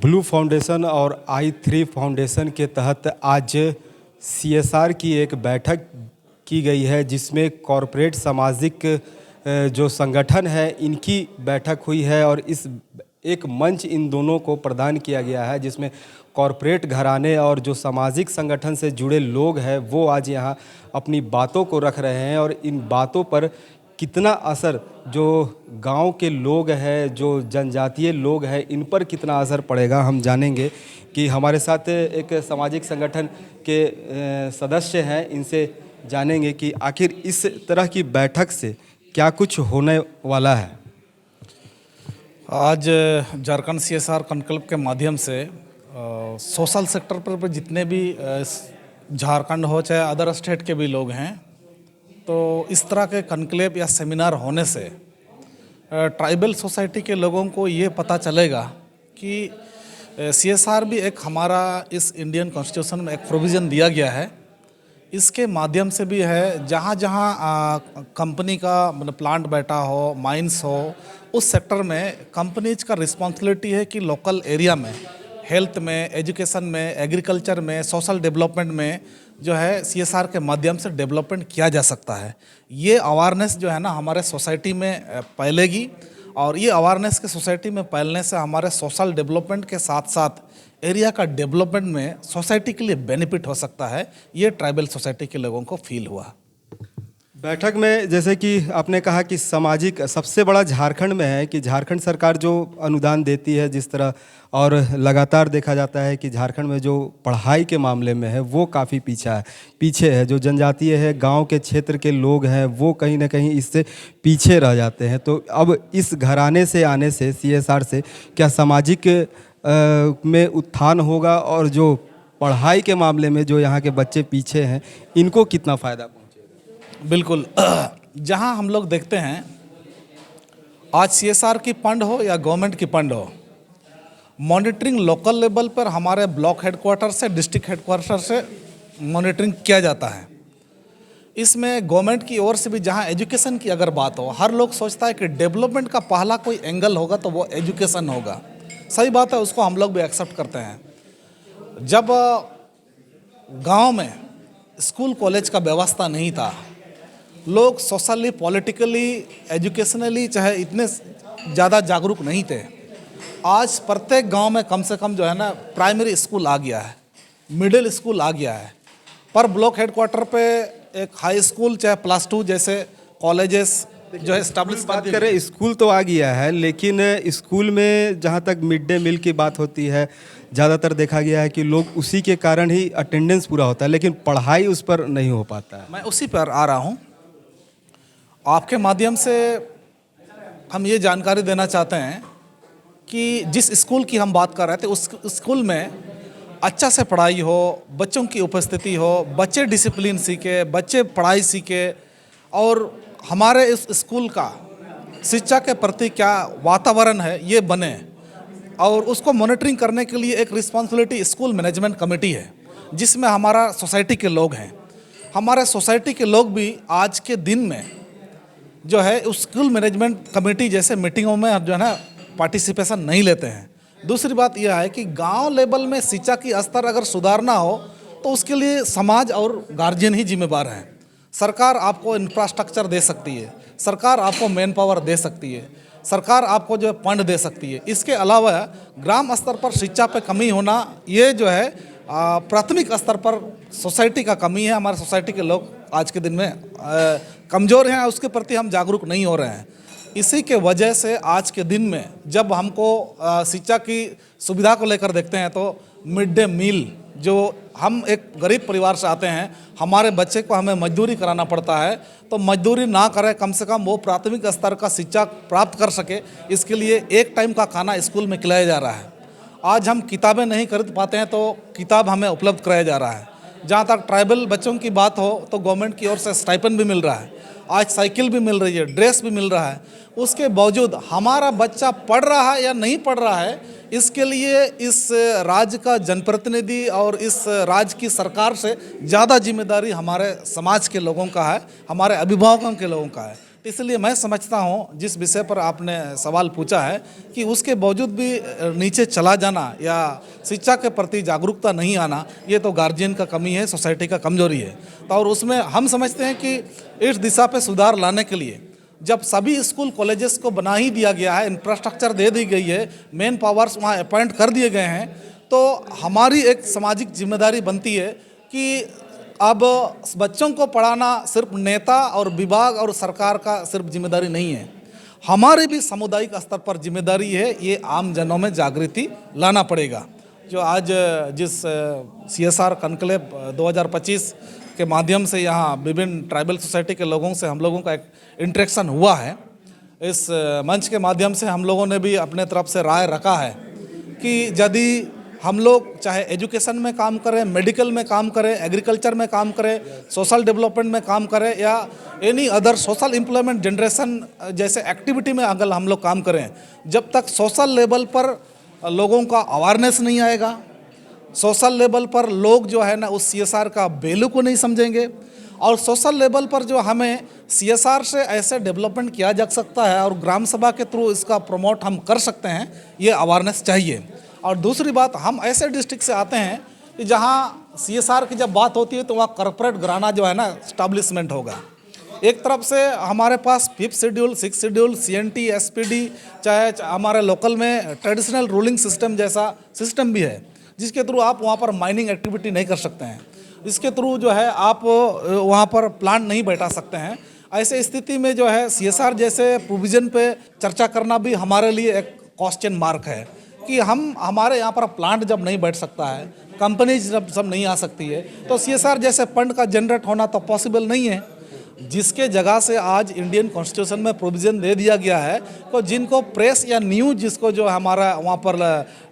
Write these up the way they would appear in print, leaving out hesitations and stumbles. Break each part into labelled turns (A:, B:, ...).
A: Blue foundation और i3 foundation के तहत आज CSR की एक बैठक की गई है, जिसमें कॉरपोरेट सामाजिक जो संगठन है इनकी बैठक हुई है और इस एक मंच इन दोनों को प्रदान किया गया है, जिसमें कॉरपोरेट घराने और जो सामाजिक संगठन से जुड़े लोग हैं वो आज यहाँ अपनी बातों को रख रहे हैं और इन बातों पर कितना असर जो गांव के लोग हैं, जो जनजातीय लोग हैं, इन पर कितना असर पड़ेगा हम जानेंगे। कि हमारे साथ एक सामाजिक संगठन के सदस्य हैं, इनसे जानेंगे कि आखिर इस तरह की बैठक से क्या कुछ होने वाला है।
B: आज झारखंड CSR कॉन्क्लेव के माध्यम से सोशल सेक्टर पर जितने भी झारखंड हो चाहे अदर स्टेट के भी लोग हैं, तो इस तरह के कॉन्क्लेव या सेमिनार होने से ट्राइबल सोसाइटी के लोगों को ये पता चलेगा कि CSR भी एक हमारा इस इंडियन कॉन्स्टिट्यूशन में एक प्रोविज़न दिया गया है। इसके माध्यम से भी है जहाँ जहाँ कंपनी का मतलब प्लांट बैठा हो, माइंस हो, उस सेक्टर में कंपनीज का रिस्पॉन्सिबिलिटी है कि लोकल एरिया में हेल्थ में, एजुकेशन में, एग्रीकल्चर में, सोशल डेवलपमेंट में जो है CSR के माध्यम से डेवलपमेंट किया जा सकता है। ये अवेयरनेस जो है ना हमारे सोसाइटी में फैलेगी और ये अवेयरनेस के सोसाइटी में फैलने से हमारे सोशल डेवलपमेंट के साथ साथ एरिया का डेवलपमेंट में सोसाइटी के लिए बेनिफिट हो सकता है। ये ट्राइबल सोसाइटी के लोगों को फील हुआ।
A: बैठक में जैसे कि आपने कहा कि सामाजिक सबसे बड़ा झारखंड में है कि झारखंड सरकार जो अनुदान देती है जिस तरह, और लगातार देखा जाता है कि झारखंड में जो पढ़ाई के मामले में है वो काफ़ी पीछे है। जो जनजातीय है, गांव के क्षेत्र के लोग हैं, वो कहीं ना कहीं इससे पीछे रह जाते हैं। तो अब इस घराने से आने से, CSR से क्या सामाजिक में उत्थान होगा और जो पढ़ाई के मामले में जो यहाँ के बच्चे पीछे हैं इनको कितना फ़ायदा पहुँचेगा?
B: बिल्कुल। जहाँ हम लोग देखते हैं आज CSR की फंड हो या गवर्नमेंट की फंड हो, मॉनिटरिंग लोकल लेवल पर हमारे ब्लॉक हेडक्वार्टर से, डिस्ट्रिक्ट हेडक्वार्टर से मॉनिटरिंग किया जाता है। इसमें गवर्नमेंट की ओर से भी जहाँ एजुकेशन की अगर बात हो, हर लोग सोचता है कि डेवलपमेंट का पहला कोई एंगल होगा तो वो एजुकेशन होगा। सही बात है, उसको हम लोग भी एक्सेप्ट करते हैं। जब गांव में स्कूल कॉलेज का व्यवस्था नहीं था, लोग सोशली, पॉलिटिकली, एजुकेशनली चाहे इतने ज़्यादा जागरूक नहीं थे। आज प्रत्येक गांव में कम से कम जो है ना प्राइमरी स्कूल आ गया है, मिडिल स्कूल आ गया है। पर ब्लॉक हेडक्वार्टर पे एक हाई स्कूल चाहे +2 जैसे कॉलेजेस जो है एस्टैब्लिश
A: बात करें, स्कूल तो आ गया है, लेकिन स्कूल में जहाँ तक मिड डे मील की बात होती है, ज़्यादातर देखा गया है कि लोग उसी के कारण ही अटेंडेंस पूरा होता है, लेकिन पढ़ाई उस पर नहीं हो पाता है।
B: मैं उसी पर आ रहा हूँ। आपके माध्यम से हम ये जानकारी देना चाहते हैं कि जिस स्कूल की हम बात कर रहे थे उस स्कूल में अच्छा से पढ़ाई हो, बच्चों की उपस्थिति हो, बच्चे डिसिप्लिन सीखे, बच्चे पढ़ाई सीखे और हमारे इस स्कूल का शिक्षा के प्रति क्या वातावरण है ये बने। और उसको मॉनिटरिंग करने के लिए एक रिस्पॉन्सिबिलिटी स्कूल मैनेजमेंट कमेटी है, जिसमें हमारा सोसाइटी के लोग हैं। हमारे सोसाइटी के लोग भी आज के दिन में जो है उस स्कूल मैनेजमेंट कमेटी जैसे मीटिंगों में जो है ना पार्टिसिपेशन नहीं लेते हैं। दूसरी बात यह है कि गांव लेवल में शिक्षा की स्तर अगर सुधारना हो तो उसके लिए समाज और गार्जियन ही जिम्मेदार हैं। सरकार आपको इंफ्रास्ट्रक्चर दे सकती है, सरकार आपको मैन पावर दे सकती है, सरकार आपको जो है फंड दे सकती है। इसके अलावा ग्राम स्तर पर शिक्षा पे कमी होना, ये जो है प्राथमिक स्तर पर सोसाइटी का कमी है। हमारे सोसाइटी के लोग आज के दिन में कमज़ोर हैं, उसके प्रति हम जागरूक नहीं हो रहे हैं। इसी के वजह से आज के दिन में जब हमको शिक्षा की सुविधा को लेकर देखते हैं तो मिड डे मील, जो हम एक गरीब परिवार से आते हैं, हमारे बच्चे को हमें मजदूरी कराना पड़ता है, तो मजदूरी ना करें, कम से कम वो प्राथमिक स्तर का शिक्षा प्राप्त कर सके, इसके लिए एक टाइम का खाना स्कूल में खिलाया जा रहा है। आज हम किताबें नहीं खरीद पाते हैं तो किताब हमें उपलब्ध कराया जा रहा है। जहाँ तक ट्राइबल बच्चों की बात हो तो गवर्नमेंट की ओर से स्टाइपेंड भी मिल रहा है, आज साइकिल भी मिल रही है, ड्रेस भी मिल रहा है। उसके बावजूद हमारा बच्चा पढ़ रहा है या नहीं पढ़ रहा है, इसके लिए इस राज्य का जनप्रतिनिधि और इस राज्य की सरकार से ज़्यादा जिम्मेदारी हमारे समाज के लोगों का है, हमारे अभिभावकों के लोगों का है। तो इसलिए मैं समझता हूँ जिस विषय पर आपने सवाल पूछा है कि उसके बावजूद भी नीचे चला जाना या शिक्षा के प्रति जागरूकता नहीं आना, ये तो गार्जियन का कमी है, सोसाइटी का कमजोरी है। तो और उसमें हम समझते हैं कि इस दिशा पे सुधार लाने के लिए जब सभी स्कूल कॉलेजेस को बना ही दिया गया है, इंफ्रास्ट्रक्चर दे दी गई है, मेन पावर्स वहाँ अपॉइंट कर दिए गए हैं, तो हमारी एक सामाजिक जिम्मेदारी बनती है कि अब बच्चों को पढ़ाना सिर्फ नेता और विभाग और सरकार का सिर्फ जिम्मेदारी नहीं है, हमारे भी सामुदायिक स्तर पर जिम्मेदारी है। ये आम जनों में जागृति लाना पड़ेगा। जो आज जिस CSR कॉन्क्लेव 2025 के माध्यम से यहाँ विभिन्न ट्राइबल सोसाइटी के लोगों से हम लोगों का एक इंटरेक्शन हुआ है, इस मंच के माध्यम से हम लोगों ने भी अपने तरफ से राय रखा है कि यदि हम लोग चाहे एजुकेशन में काम करें, मेडिकल में काम करें, एग्रीकल्चर में काम करें, सोशल डेवलपमेंट में काम करें या any other social employment generation जैसे एक्टिविटी में अगर हम लोग काम करें, जब तक सोशल लेवल पर लोगों का अवेयरनेस नहीं आएगा, सोशल लेवल पर लोग जो है ना उस CSR का वैल्यू को नहीं समझेंगे, और सोशल लेवल पर जो हमें CSR से ऐसे डेवलपमेंट किया जा सकता है और ग्राम सभा के थ्रू इसका प्रमोट हम कर सकते हैं, ये अवेयरनेस चाहिए। और दूसरी बात, हम ऐसे डिस्ट्रिक्ट से आते हैं कि जहाँ CSR की जब बात होती है तो वहाँ कॉर्पोरेट घराना जो है ना स्टैब्लिशमेंट होगा। एक तरफ से हमारे पास 5th schedule, 6th schedule, CNT, SPD, चाहे हमारे लोकल में ट्रेडिशनल रूलिंग सिस्टम जैसा सिस्टम भी है, जिसके थ्रू आप वहाँ पर माइनिंग एक्टिविटी नहीं कर सकते हैं, इसके थ्रू जो है आप वहाँ पर प्लांट नहीं बैठा सकते हैं। ऐसे स्थिति में जो है CSR जैसे प्रोविज़न पे चर्चा करना भी हमारे लिए एक क्वेश्चन मार्क है कि हमारे यहाँ पर प्लांट जब नहीं बैठ सकता है, कंपनीज जब सब नहीं आ सकती है, तो CSR जैसे फंड का जनरेट होना तो पॉसिबल नहीं है। जिसके जगह से आज इंडियन कॉन्स्टिट्यूशन में प्रोविज़न दे दिया गया है, तो जिनको प्रेस या न्यूज़ जिसको जो हमारा वहाँ पर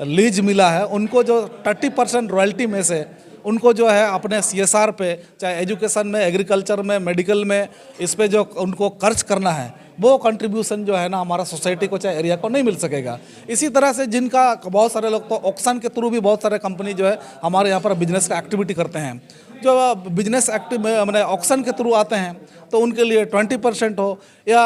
B: लीज मिला है, उनको जो 30% रॉयल्टी में से उनको जो है अपने CSR पे, चाहे एजुकेशन में, एग्रीकल्चर में, मेडिकल में, इस पे जो उनको खर्च करना है, वो कंट्रीब्यूशन जो है ना हमारा सोसाइटी को चाहे एरिया को नहीं मिल सकेगा। इसी तरह से जिनका बहुत सारे लोग तो ऑक्शन के थ्रू भी बहुत सारे कंपनी जो है हमारे यहाँ पर बिजनेस का एक्टिविटी करते हैं, जो बिजनेस एक्टिव मैंने ऑक्शन के थ्रू आते हैं, तो उनके लिए 20% हो या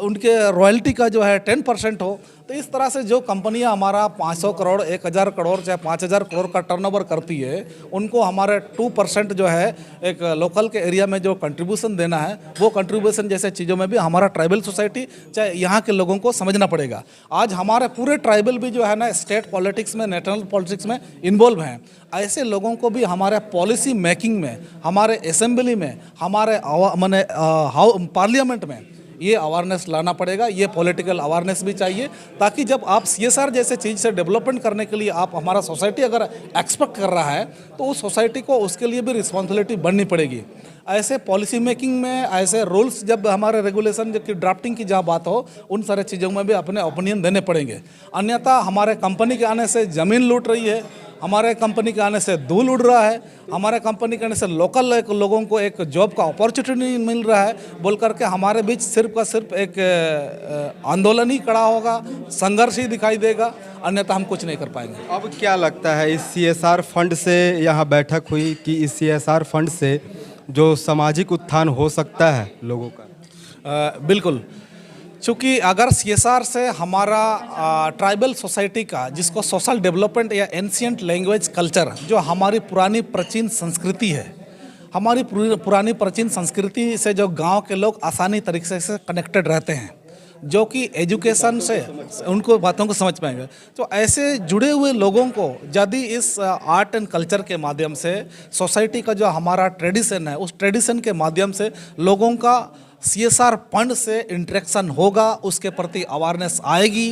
B: उनके रॉयल्टी का जो है 10% हो। तो इस तरह से जो कंपनियां हमारा 500 करोड़, 1000 करोड़, चाहे 5000 करोड़ का टर्नओवर करती है, उनको हमारे 2% जो है एक लोकल के एरिया में जो कंट्रीब्यूशन देना है, वो कंट्रीब्यूशन जैसे चीज़ों में भी हमारा ट्राइबल सोसाइटी चाहे यहाँ के लोगों को समझना पड़ेगा। आज हमारे पूरे ट्राइबल भी जो है ना स्टेट पॉलिटिक्स में, नेशनल पॉलिटिक्स में इन्वॉल्व हैं। ऐसे लोगों को भी हमारे पॉलिसी मेकिंग में, हमारे असेंबली में, हमारे माने पार्लियामेंट में ये अवेयरनेस लाना पड़ेगा। ये पॉलिटिकल अवेयरनेस भी चाहिए, ताकि जब आप CSR जैसे चीज़ से डेवलपमेंट करने के लिए आप हमारा सोसाइटी अगर एक्सपेक्ट कर रहा है, तो उस सोसाइटी को उसके लिए भी रिस्पॉन्सिबिलिटी बननी पड़ेगी। ऐसे पॉलिसी मेकिंग में, ऐसे रूल्स जब हमारे रेगुलेशन की ड्राफ्टिंग की जहाँ बात हो, उन सारे चीज़ों में भी अपने ओपिनियन देने पड़ेंगे। अन्यथा हमारे कंपनी के आने से ज़मीन लूट रही है, हमारे कंपनी के आने से धूल उड़ रहा है, हमारे कंपनी के आने से लोकल लोगों को एक जॉब का अपॉर्चुनिटी नहीं मिल रहा है, बोल करके हमारे बीच सिर्फ का सिर्फ एक आंदोलन ही खड़ा होगा, संघर्ष ही दिखाई देगा, अन्यथा हम कुछ नहीं कर पाएंगे।
A: अब क्या लगता है इस CSR फंड से यहाँ बैठक हुई कि इस CSR फंड से जो सामाजिक उत्थान हो सकता है लोगों का?
B: बिल्कुल, चूँकि अगर CSR से हमारा ट्राइबल सोसाइटी का, जिसको सोशल डेवलपमेंट या एंशिएंट लैंग्वेज कल्चर, जो हमारी पुरानी प्राचीन संस्कृति है, हमारी पुरानी प्राचीन संस्कृति से जो गांव के लोग आसानी तरीके से कनेक्टेड रहते हैं, जो कि एजुकेशन से उनको बातों को समझ पाएंगे, तो ऐसे जुड़े हुए लोगों को यदि इस आर्ट एंड कल्चर के माध्यम से सोसाइटी का जो हमारा ट्रेडिशन है, उस ट्रेडिशन के माध्यम से लोगों का CSR फंड से इंटरेक्शन होगा, उसके प्रति अवेयरनेस आएगी।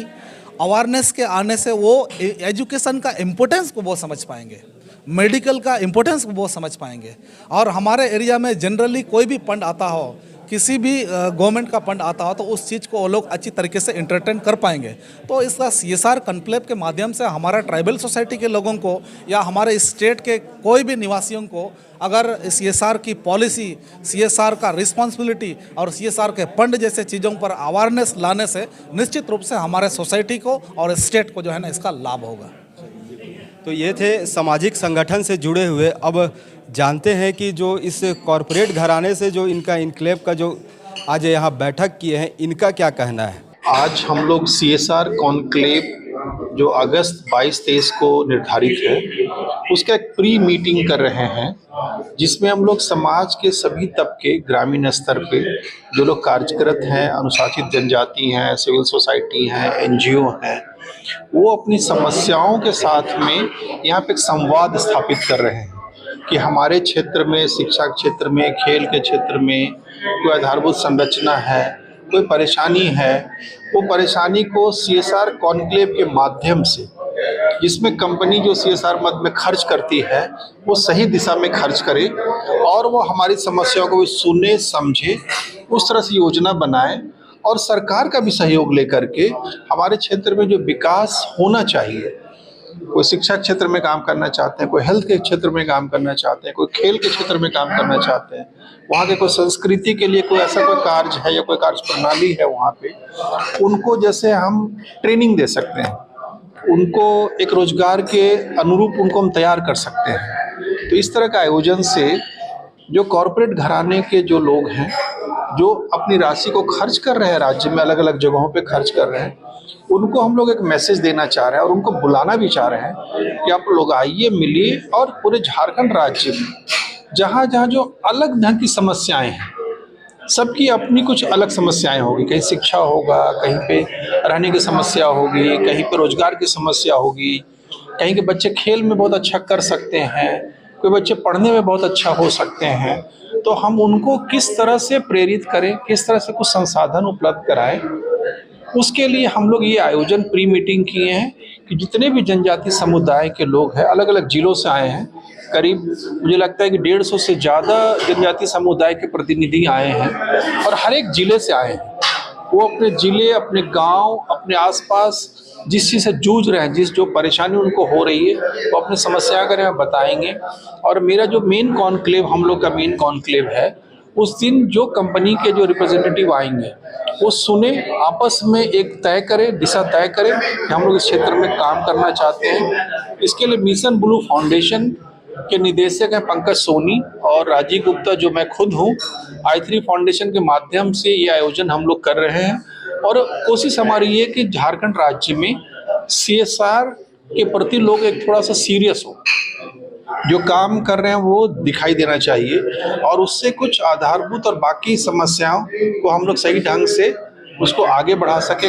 B: अवेयरनेस के आने से वो एजुकेशन का इम्पोर्टेंस को वो समझ पाएंगे, मेडिकल का इम्पोर्टेंस को वो समझ पाएंगे। और हमारे एरिया में जनरली कोई भी फंड आता हो, किसी भी गवर्नमेंट का फंड आता हो, तो उस चीज़ को वो लोग अच्छी तरीके से इंटरटेन कर पाएंगे। तो इसका CSR कॉन्क्लेव के माध्यम से हमारा ट्राइबल सोसाइटी के लोगों को या हमारे स्टेट के कोई भी निवासियों को अगर CSR की पॉलिसी, CSR का रिस्पॉन्सिबिलिटी और CSR के फंड जैसे चीज़ों पर अवेयरनेस लाने से निश्चित रूप से हमारे सोसाइटी को और स्टेट को जो है ना इसका लाभ होगा।
A: तो ये थे सामाजिक संगठन से जुड़े हुए। अब जानते हैं कि जो इस कॉरपोरेट घराने से जो इनका इनक्लेव का जो आज यहाँ बैठक किए हैं, इनका क्या कहना है?
C: आज हम लोग CSR कॉन्क्लेव जो अगस्त 22-23 को निर्धारित है, उसका एक प्री मीटिंग कर रहे हैं, जिसमें हम लोग समाज के सभी तबके, ग्रामीण स्तर पे जो लोग कार्यरत हैं, अनुसूचित जनजाति हैं, सिविल सोसाइटी हैं, NGO हैं, वो अपनी समस्याओं के साथ में यहाँ पे एक संवाद स्थापित कर रहे हैं कि हमारे क्षेत्र में, शिक्षा क्षेत्र में, खेल के क्षेत्र में कोई आधारभूत संरचना है, कोई परेशानी है, वो परेशानी को CSR कॉन्क्लेव के माध्यम से, जिसमें कंपनी जो CSR मद में खर्च करती है वो सही दिशा में खर्च करे और वो हमारी समस्याओं को भी सुने, समझे, उस तरह से योजना बनाए और सरकार का भी सहयोग लेकर के हमारे क्षेत्र में जो विकास होना चाहिए, कोई शिक्षा क्षेत्र में काम करना चाहते हैं, कोई हेल्थ के क्षेत्र में काम करना चाहते हैं, कोई खेल के क्षेत्र में काम करना चाहते हैं, वहाँ के कोई संस्कृति के लिए कोई ऐसा कोई कार्य है या कोई कार्य प्रणाली है वहाँ पे, उनको जैसे हम ट्रेनिंग दे सकते हैं, उनको एक रोजगार के अनुरूप उनको हम तैयार कर सकते हैं। तो इस तरह का आयोजन से जो कॉरपोरेट घराने के जो लोग हैं, जो अपनी राशि को खर्च कर रहे हैं, राज्य में अलग अलग जगहों पे खर्च कर रहे हैं, उनको हम लोग एक मैसेज देना चाह रहे हैं और उनको बुलाना भी चाह रहे हैं कि आप लोग आइए, मिलिए और पूरे झारखंड राज्य में जहाँ जहाँ जो अलग ढंग की समस्याएं हैं, सबकी अपनी कुछ अलग समस्याएं होगी, कहीं शिक्षा होगा, कहीं पे रहने की समस्या होगी, कहीं पे रोजगार की समस्या होगी, कहीं के बच्चे खेल में बहुत अच्छा कर सकते हैं, कोई बच्चे पढ़ने में बहुत अच्छा हो सकते हैं। तो हम उनको किस तरह से प्रेरित करें, किस तरह से कुछ संसाधन उपलब्ध कराएं, उसके लिए हम लोग ये आयोजन प्री मीटिंग किए हैं कि जितने भी जनजाति समुदाय के लोग हैं, अलग अलग जिलों से आए हैं, करीब मुझे लगता है कि 150 से ज़्यादा जनजाति समुदाय के प्रतिनिधि आए हैं और हर एक ज़िले से आए हैं। वो अपने ज़िले, अपने गांव, अपने आसपास जिस चीज़ से जूझ रहे हैं, जिस जो परेशानी उनको हो रही है, वो अपनी समस्या के बारे में बताएंगे। और मेरा जो मेन कॉन्क्लेव, हम लोग का मेन कॉन्क्लेव है, उस दिन जो कंपनी के जो रिप्रेजेंटेटिव आएंगे वो सुने, आपस में एक तय करें, दिशा तय करें कि हम लोग इस क्षेत्र में काम करना चाहते हैं। इसके लिए मिशन ब्लू फाउंडेशन के निदेशक हैं पंकज सोनी और राजीव गुप्ता, जो मैं खुद हूँ, i3 फाउंडेशन के माध्यम से ये आयोजन हम लोग कर रहे हैं। और कोशिश हमारी ये कि झारखंड राज्य में CSR के प्रति लोग एक थोड़ा सा सीरियस हो, जो काम कर रहे हैं वो दिखाई देना चाहिए और उससे कुछ आधारभूत और बाकी समस्याओं को हम लोग सही ढंग से उसको आगे बढ़ा सके।